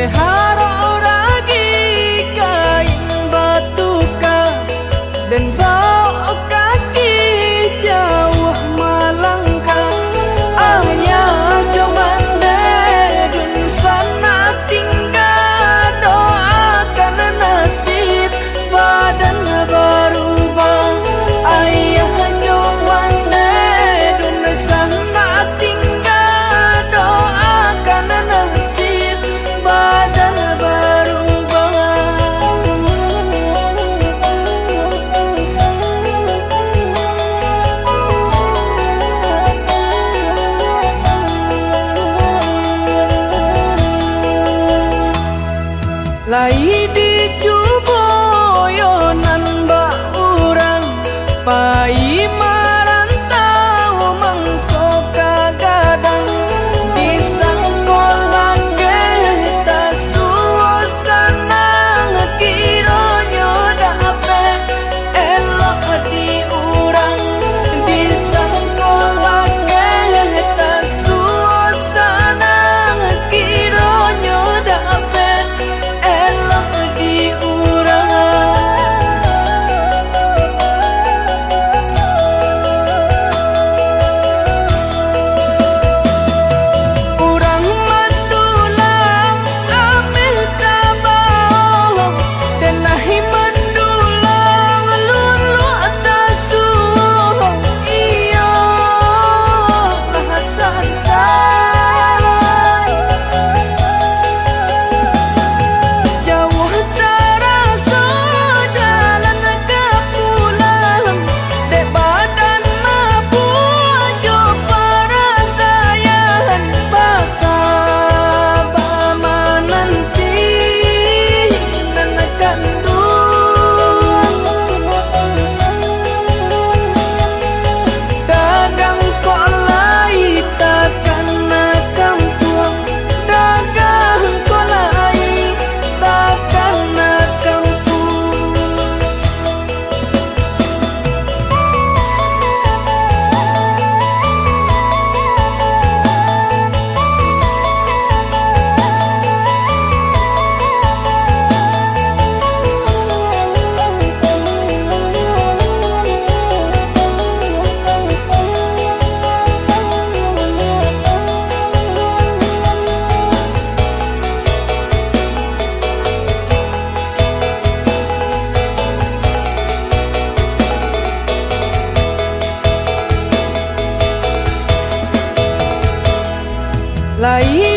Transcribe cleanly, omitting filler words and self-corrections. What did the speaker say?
Beharo ragi kain batuka dan bawa kaki jauh melangkah. Ayah kemana dun sana tinggal, doakan nasib badan berubah. Ayah kemana dun sana tinggal, doakan nasib badan berubah. Lai dicuboyonan ba urang pai marantau mangko kagadang disangkola kita suasana ngekironyo dape elok di urang disangkola kita suasana ngekironyo dape elok di urang. Urang mandulang amil tabao dan nahi mandulang lulu atas suho. Iyo lahasan say jauh terasa jalan ke pulang dek badan mapu jo parasayan basaba nanti nanakan tuang dagang kolai takkan nakam tuang dagang kolai takkan nakam tuang. Lai